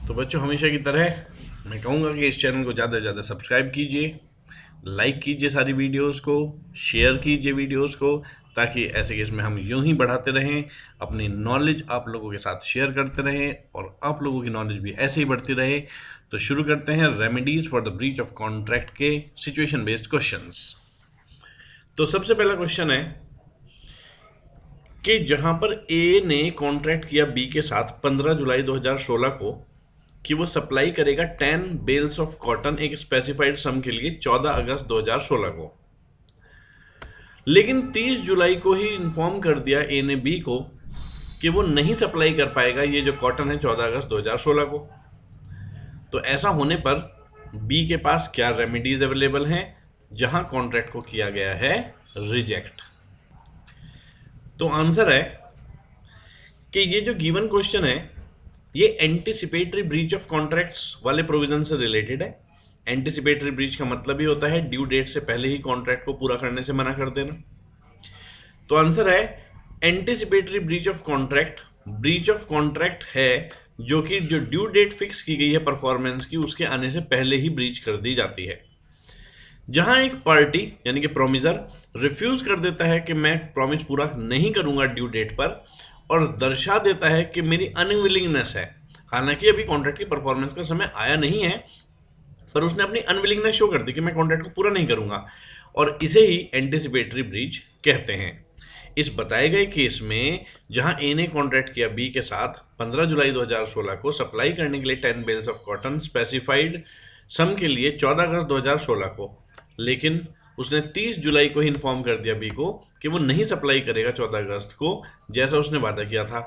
तो बच्चों, हमेशा की तरह मैं कहूँगा कि इस चैनल को ज़्यादा से ज़्यादा सब्सक्राइब कीजिए, लाइक कीजिए सारी वीडियोस को, शेयर कीजिए वीडियोस को, ताकि ऐसे केस में हम यूं ही बढ़ाते रहें, अपनी नॉलेज आप लोगों के साथ शेयर करते रहें और आप लोगों की नॉलेज भी ऐसे ही बढ़ती रहे। तो शुरू करते हैं remedies for the breach of contract के सिचुएशन बेस्ड क्वेश्चंस। तो सबसे पहला क्वेश्चन है कि जहां पर ए ने कॉन्ट्रैक्ट किया बी के साथ 15 जुलाई 2016 को कि वो सप्लाई करेगा 10 बेल्स ऑफ कॉटन एक स्पेसिफाइड सम के लिए 14 अगस्त 2016 को, लेकिन 30 जुलाई को ही इन्फॉर्म कर दिया ए ने बी को कि वो नहीं सप्लाई कर पाएगा ये जो कॉटन है 14 अगस्त 2016 को। तो ऐसा होने पर बी के पास क्या रेमेडीज अवेलेबल हैं जहां कॉन्ट्रैक्ट को किया गया है रिजेक्ट? तो आंसर है कि ये जो गिवन क्वेश्चन है ये एंटिसिपेटरी ब्रीच ऑफ कॉन्ट्रैक्ट्स वाले प्रोविजन से रिलेटेड है। एंटिसिपेटरी ब्रीच का मतलब ही होता है ड्यू डेट से पहले ही कॉन्ट्रैक्ट को पूरा करने से मना कर देना। तो आंसर है anticipatory breach of contract breach of contract है जो कि जो ड्यू डेट फिक्स की गई है परफॉर्मेंस की उसके आने से पहले ही ब्रीच कर दी जाती है। जहां एक पार्टी यानी कि प्रोमिजर रिफ्यूज कर देता है कि मैं प्रॉमिस पूरा नहीं करूंगा ड्यू डेट पर और दर्शा देता है कि मेरी अनविलिंगनेस है, हालांकि अभी कॉन्ट्रैक्ट की परफॉर्मेंस का समय आया नहीं है, पर उसने अपनी अनविलिंगनेस शो कर दी कि मैं कॉन्ट्रैक्ट को पूरा नहीं करूंगा, और इसे ही एंटिसिपेटरी ब्रीच कहते हैं। इस बताए गए केस में जहां ए ने कॉन्ट्रैक्ट किया बी के साथ 15 जुलाई 2016 को सप्लाई करने के लिए 10 बेल्स ऑफ कॉटन स्पेसिफाइड सम के लिए 14 अगस्त 2016 को, लेकिन उसने 30 जुलाई को ही इन्फॉर्म कर दिया बी को कि वो नहीं सप्लाई करेगा 14 अगस्त को जैसा उसने वादा किया था।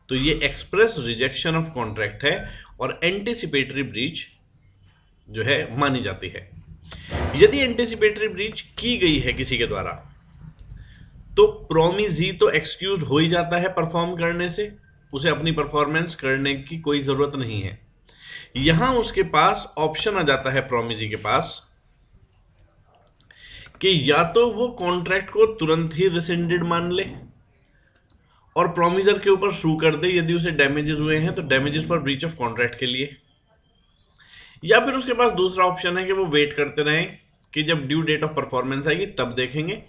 तो ये एक्सप्रेस रिजेक्शन ऑफ कॉन्ट्रैक्ट है और एंटिसिपेटरी ब्रीच जो है मानी जाती है। यदि एंटिसिपेटरी ब्रीच की गई है किसी के द्वारा तो प्रोमिजी तो एक्सक्यूज हो ही जाता है परफॉर्म करने से, उसे अपनी परफॉर्मेंस करने की कोई जरूरत नहीं है। यहां उसके पास ऑप्शन आ जाता है प्रोमिजी के पास कि या तो वो कॉन्ट्रैक्ट को तुरंत ही रिसेंडेड मान ले और प्रोमिजर के ऊपर सू कर दे यदि उसे डैमेजेस हुए हैं तो डैमेजेस पर ब्रीच ऑफ कॉन्ट्रैक्ट के लिए, या फिर उसके पास दूसरा ऑप्शन है कि वो वेट करते रहें कि जब ड्यू डेट ऑफ परफॉर्मेंस आएगी तब देखेंगे।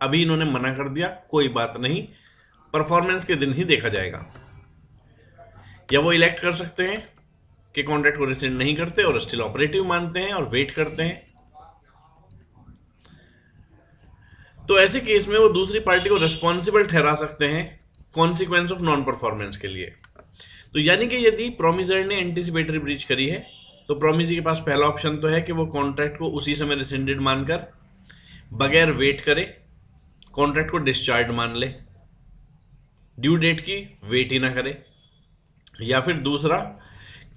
अभी इन्होंने मना कर दिया, कोई बात नहीं, परफॉर्मेंस के दिन ही देखा जाएगा। या वो इलेक्ट कर सकते हैं कि कॉन्ट्रैक्ट को रिसेंड नहीं करते और स्टिल ऑपरेटिव मानते हैं और वेट करते हैं। तो ऐसे केस में वो दूसरी पार्टी को रिस्पॉन्सिबल ठहरा सकते हैं कॉन्सिक्वेंस ऑफ नॉन परफॉर्मेंस के लिए। तो यानी कि यदि प्रोमिजर ने एंटिसिपेटरी ब्रीच करी है तो प्रोमिजी के पास पहला ऑप्शन तो है कि वो कॉन्ट्रैक्ट को उसी समय रिसेंडेड मानकर बगैर वेट करे कॉन्ट्रैक्ट को डिस्चार्ज मान ले, ड्यू डेट की वेट ही ना करे, या फिर दूसरा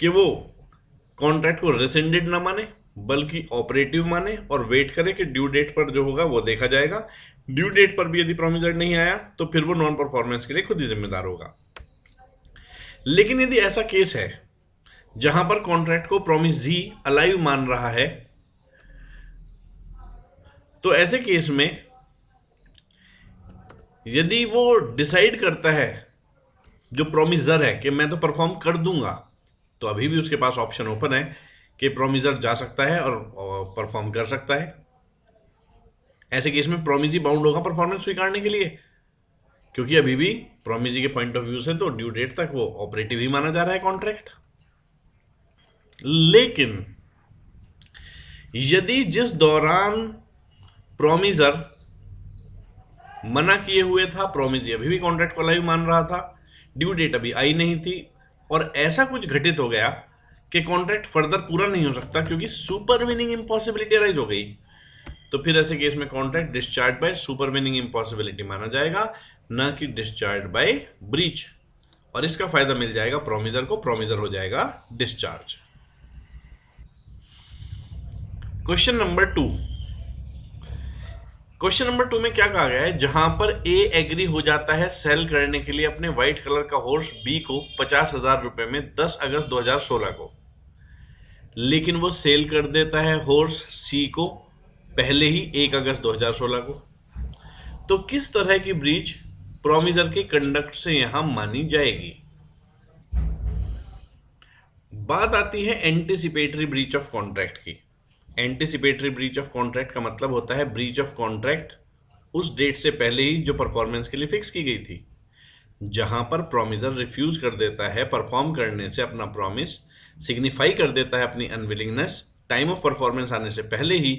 कि वो कॉन्ट्रैक्ट को रिसेंडेड ना माने बल्कि ऑपरेटिव माने और वेट करे कि ड्यू डेट पर जो होगा वो देखा जाएगा। ड्यू डेट पर भी यदि प्रोमिजर नहीं आया तो फिर वो नॉन परफॉर्मेंस के लिए खुद ही जिम्मेदार होगा। लेकिन यदि ऐसा केस है जहां पर कॉन्ट्रैक्ट को प्रोमिजी अलाइव मान रहा है तो ऐसे केस में यदि वो डिसाइड करता है जो प्रोमिजर है कि मैं तो परफॉर्म कर दूंगा, तो अभी भी उसके पास ऑप्शन ओपन है कि प्रोमिजर जा सकता है और परफॉर्म कर सकता है। ऐसे केस में प्रोमिजी बाउंड होगा परफॉर्मेंस स्वीकारने के लिए, क्योंकि अभी भी प्रोमिजी के पॉइंट ऑफ व्यू से तो ड्यू डेट तक वो ऑपरेटिव ही माना जा रहा है कॉन्ट्रैक्ट। लेकिन यदि जिस दौरान प्रोमिजर मना किए हुए था प्रोमिजी अभी भी कॉन्ट्रैक्ट को लाइव मान रहा था, ड्यू डेट अभी आई नहीं थी और ऐसा कुछ घटित हो गया कि कॉन्ट्रैक्ट फर्दर पूरा नहीं हो सकता क्योंकि सुपरवीनिंग इंपॉसिबिलिटी राइज हो गई, तो फिर ऐसे केस में कॉन्ट्रैक्ट डिस्चार्ज बाय सुपरवीनिंग इंपॉसिबिलिटी माना जाएगा, ना कि डिस्चार्ज बाय ब्रीच, और इसका फायदा मिल जाएगा प्रोमिजर को, प्रोमिजर हो जाएगा डिस्चार्ज। क्वेश्चन नंबर 2 में क्या कहा गया है, जहां पर ए एग्री हो जाता है सेल करने के लिए अपने व्हाइट कलर का हॉर्स बी को 50,000 रुपए में 10 अगस्त 2016 को, लेकिन वो सेल कर देता है हॉर्स सी को पहले ही 1 अगस्त 2016 को, तो किस तरह की ब्रीच प्रोमिजर के कंडक्ट से यहां मानी जाएगी? बात आती है एंटिसिपेटरी ब्रीच ऑफ कॉन्ट्रैक्ट की। एंटिसिपेटरी ब्रीच ऑफ कॉन्ट्रैक्ट का मतलब होता है ब्रीच ऑफ कॉन्ट्रैक्ट उस डेट से पहले ही जो परफॉर्मेंस के लिए फिक्स की गई थी, जहां पर प्रोमिसर रिफ्यूज कर देता है परफॉर्म करने से अपना प्रॉमिस, सिग्निफाई कर देता है अपनी अनविलिंगनेस टाइम ऑफ परफॉर्मेंस आने से पहले ही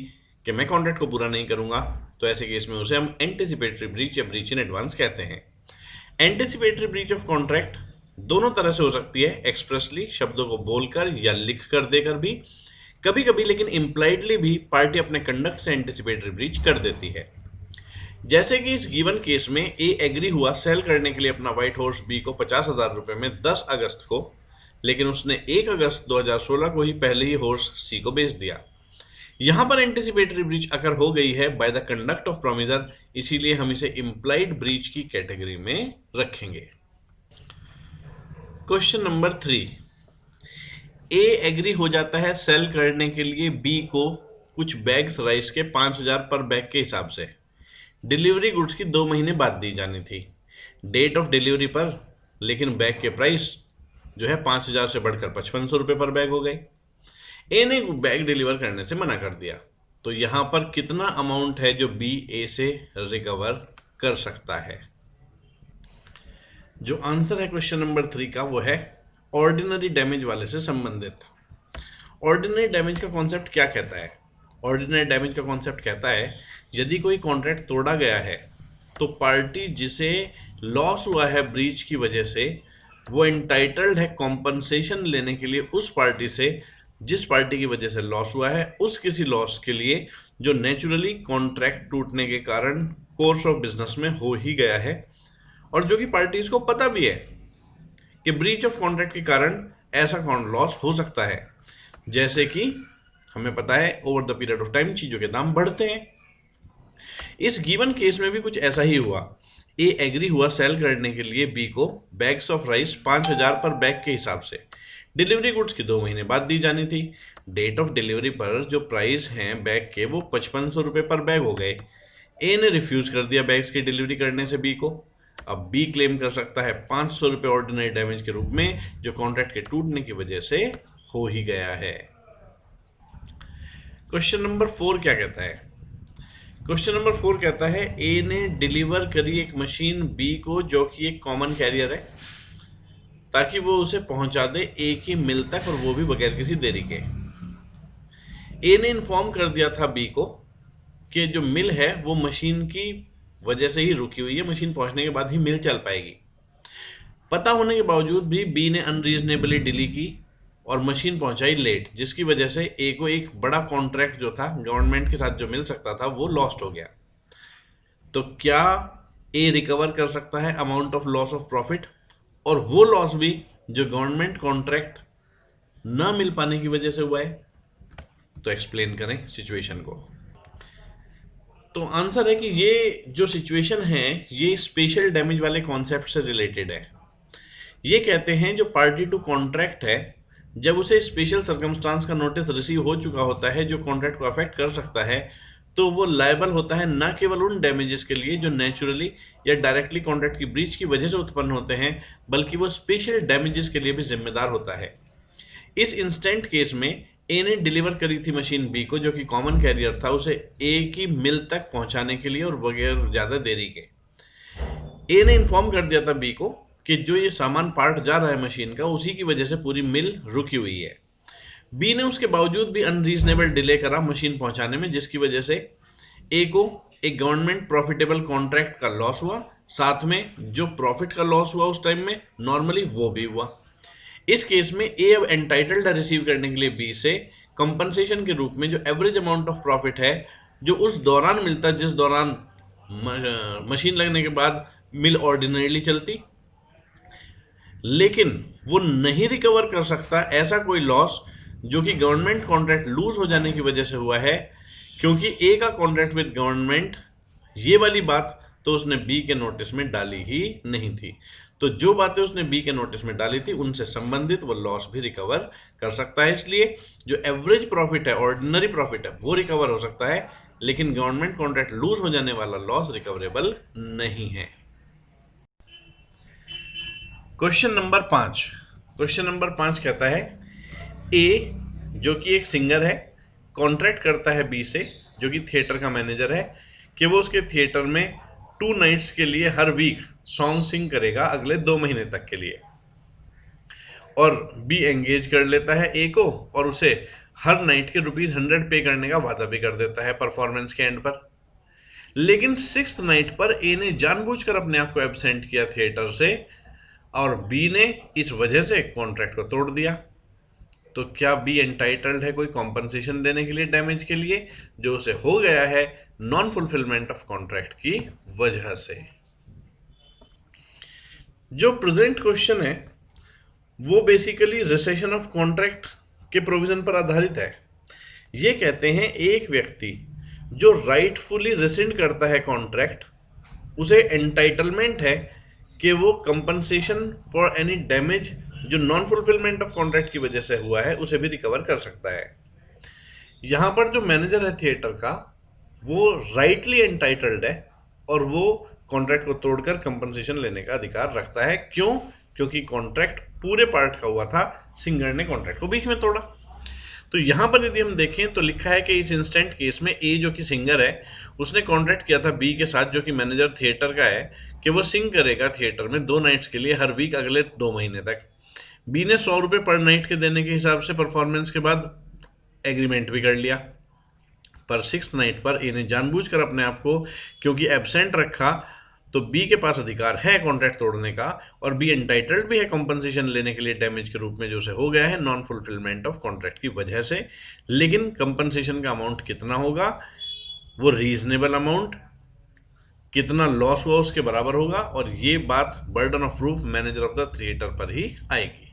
कि मैं कॉन्ट्रैक्ट को पूरा नहीं करूंगा, तो ऐसे केस में उसे हम एंटिसिपेटरी ब्रीच या ब्रीच इन एडवांस कहते हैं। एंटिसिपेटरी ब्रीच ऑफ कॉन्ट्रैक्ट दोनों तरह से हो सकती है, एक्सप्रेसली शब्दों को बोलकर या लिख कर देकर भी, कभी कभी लेकिन इम्प्लाइडली भी पार्टी अपने कंडक्ट से एंटिसिपेटरी ब्रीच कर देती है। जैसे कि इस गिवन केस में ए एग्री हुआ सेल करने के लिए अपना व्हाइट हॉर्स बी को 50,000 रुपए में 10 अगस्त को, लेकिन उसने 1 अगस्त 2016 को ही पहले ही हॉर्स सी को बेच दिया। यहां पर एंटिसिपेटरी ब्रीच अगर हो गई है by the conduct of promisor, इसीलिए हम इसे इंप्लाइड ब्रीच की कैटेगरी में रखेंगे। क्वेश्चन नंबर 3, ए एग्री हो जाता है सेल करने के लिए बी को कुछ बैग्स राइस के 5,000 पर बैग के हिसाब से। डिलीवरी गुड्स की 2 महीने बाद दी जानी थी डेट ऑफ डिलीवरी पर, लेकिन बैग के प्राइस जो है 5,000 से बढ़कर 5500 रुपये पर बैग हो गए। ए ने बैग डिलीवर करने से मना कर दिया, तो यहां पर कितना अमाउंट है जो बी ए से रिकवर कर सकता है? जो आंसर है क्वेश्चन नंबर 3 का वो है ऑर्डिनरी डैमेज वाले से संबंधित। ऑर्डिनरी डैमेज का कॉन्सेप्ट क्या कहता है? ऑर्डिनरी डैमेज का कॉन्सेप्ट कहता है यदि कोई कॉन्ट्रैक्ट तोड़ा गया है तो पार्टी जिसे लॉस हुआ है ब्रीच की वजह से, वो एंटाइटल्ड है कॉम्पनसेशन लेने के लिए उस पार्टी से जिस पार्टी की वजह से लॉस हुआ है, उस किसी लॉस के लिए जो नेचुरली कॉन्ट्रैक्ट टूटने के कारण कोर्स ऑफ बिजनेस में हो ही गया है, और जो कि पार्टीज को पता भी है कि ब्रीच ऑफ कॉन्ट्रैक्ट के कारण ऐसा लॉस हो सकता है। जैसे कि हमें पता है over the period of time चीजों के दाम बढ़ते हैं। इस गिवन केस में भी कुछ ऐसा ही हुआ। ए एग्री हुआ सेल करने के लिए बी को बैग्स ऑफ राइस 5,000 पर बैग के हिसाब से। डिलीवरी गुड्स की 2 महीने बाद दी जानी थी। डेट ऑफ डिलीवरी पर जो प्राइस हैं बैग के वो 5500 रुपये पर बैग हो गए। ए ने रिफ्यूज कर दिया बैग्स की डिलीवरी करने से बी को। अब बी क्लेम कर सकता है 500 रुपये ऑर्डिनरी डैमेज के रूप में, जो कॉन्ट्रैक्ट के टूटने की वजह से हो ही गया है। क्वेश्चन नंबर 4 क्या कहता है? क्वेश्चन नंबर 4 कहता है ए ने डिलीवर करी एक मशीन बी को जो कि एक कॉमन कैरियर है, ताकि वो उसे पहुंचा दे ए की मिल तक, और वो भी बगैर किसी देरी के। ए ने इन्फॉर्म कर दिया था बी को कि जो मिल है वो मशीन की वजह से ही रुकी हुई है, मशीन पहुंचने के बाद ही मिल चल पाएगी। पता होने के बावजूद भी बी ने अनरीजनेबली डिले की और मशीन पहुंचाई लेट, जिसकी वजह से ए को एक बड़ा कॉन्ट्रैक्ट जो था गवर्नमेंट के साथ जो मिल सकता था वो लॉस्ट हो गया। तो क्या ए रिकवर कर सकता है amount of loss of profit, और वो लॉस भी जो गवर्नमेंट कॉन्ट्रैक्ट ना मिल पाने की वजह से हुआ है? तो एक्सप्लेन करें सिचुएशन को। तो आंसर है कि ये जो सिचुएशन है ये स्पेशल डैमेज वाले कॉन्सेप्ट से रिलेटेड है। ये कहते हैं जो पार्टी टू कॉन्ट्रैक्ट है, जब उसे स्पेशल सर्कमस्टांस का नोटिस रिसीव हो चुका होता है जो कॉन्ट्रैक्ट को अफेक्ट कर सकता है, तो वो लायबल होता है न केवल उन डैमेजेस के लिए जो नेचुरली या डायरेक्टली कॉन्ट्रैक्ट की ब्रीच की वजह से उत्पन्न होते हैं, बल्कि वो स्पेशल डैमेजेस के लिए भी जिम्मेदार होता है। इस इंस्टेंट केस में ए ने डिलीवर करी थी मशीन बी को जो कि कॉमन कैरियर था, उसे ए की मिल तक पहुंचाने के लिए और बगैर ज़्यादा देरी के। ए ने इन्फॉर्म कर दिया था बी को कि जो ये सामान पार्ट जा रहा है मशीन का, उसी की वजह से पूरी मिल रुकी हुई है। बी ने उसके बावजूद भी अनरीजनेबल डिले करा मशीन पहुंचाने में, जिसकी वजह से ए को एक गवर्नमेंट प्रॉफिटेबल कॉन्ट्रैक्ट का लॉस हुआ, साथ में जो प्रॉफिट का लॉस हुआ उस टाइम में नॉर्मली वो भी हुआ। इस केस में ए अब एंटाइटल्ड है रिसीव करने के लिए बी से कंपनसेशन के रूप में जो एवरेज अमाउंट ऑफ प्रॉफिट है जो उस दौरान मिलता है जिस दौरान मशीन लगने के बाद मिल ऑर्डिनरीली चलती, लेकिन वो नहीं रिकवर कर सकता ऐसा कोई लॉस जो कि गवर्नमेंट कॉन्ट्रैक्ट लूज हो जाने की वजह से हुआ है, क्योंकि ए का कॉन्ट्रैक्ट विद गवर्नमेंट, ये वाली बात तो उसने बी के नोटिस में डाली ही नहीं थी। तो जो बातें उसने बी के नोटिस में डाली थी उनसे संबंधित वो लॉस भी रिकवर कर सकता है। इसलिए जो एवरेज प्रॉफिट है, ऑर्डिनरी प्रॉफिट है, वो रिकवर हो सकता है, लेकिन गवर्नमेंट कॉन्ट्रैक्ट लूज हो जाने वाला लॉस रिकवरेबल नहीं है। क्वेश्चन नंबर 5 कहता है ए जो कि एक सिंगर है कॉन्ट्रैक्ट करता है बी से, जो कि थिएटर का मैनेजर है, कि वो उसके थिएटर में 2 नाइट्स के लिए हर वीक सॉन्ग सिंग करेगा अगले 2 महीने तक के लिए। और बी एंगेज कर लेता है ए को और उसे हर नाइट के ₹100 पे करने का वादा भी कर देता है परफॉर्मेंस के एंड पर। लेकिन 6th नाइट पर ए ने जानबूझकर अपने आप को एब्सेंट किया थिएटर से और बी ने इस वजह से कॉन्ट्रैक्ट को तोड़ दिया। तो क्या बी एंटाइटल्ड है कोई कॉम्पनसेशन देने के लिए डैमेज के लिए जो उसे हो गया है नॉन फुलफिलमेंट ऑफ कॉन्ट्रैक्ट की वजह से? जो प्रेजेंट क्वेश्चन है वो बेसिकली रिसेशन ऑफ कॉन्ट्रैक्ट के प्रोविजन पर आधारित है। ये कहते हैं एक व्यक्ति जो राइटफुली रिसेंड करता है कॉन्ट्रैक्ट, उसे एंटाइटलमेंट है कि वो कंपनसेशन फॉर एनी डैमेज जो नॉन फुलफिलमेंट ऑफ कॉन्ट्रैक्ट की वजह से हुआ है उसे भी रिकवर कर सकता है। यहाँ पर जो मैनेजर है थिएटर का वो राइटली एंटाइटल्ड है और वो कॉन्ट्रैक्ट को तोड़कर कंपनसेशन लेने का अधिकार रखता है। क्यों? क्योंकि कॉन्ट्रैक्ट पूरे पार्ट का हुआ था, सिंगर ने कॉन्ट्रैक्ट को बीच में तोड़ा। तो यहाँ पर यदि हम देखें तो लिखा है कि इस इंस्टेंट केस में ए जो कि सिंगर है उसने कॉन्ट्रैक्ट किया था बी के साथ जो कि मैनेजर थिएटर का है कि वो सिंग करेगा थिएटर में 2 नाइट्स के लिए हर वीक अगले 2 महीने तक। बी ने ₹100 पर नाइट के देने के हिसाब से परफॉर्मेंस के बाद एग्रीमेंट भी कर लिया। पर 6th नाइट पर ए ने जानबूझकर अपने आप को क्योंकि एब्सेंट रखा तो बी के पास अधिकार है कॉन्ट्रैक्ट तोड़ने का और बी एंटाइटल्ड भी है कॉम्पनसेशन लेने के लिए डैमेज के रूप में जो उसे हो गया है नॉन फुलफिलमेंट ऑफ कॉन्ट्रैक्ट की वजह से। लेकिन कंपनसेशन का अमाउंट कितना होगा, वो रीजनेबल अमाउंट, कितना लॉस हुआ उसके बराबर होगा और ये बात burden of proof manager of the theatre पर ही आएगी।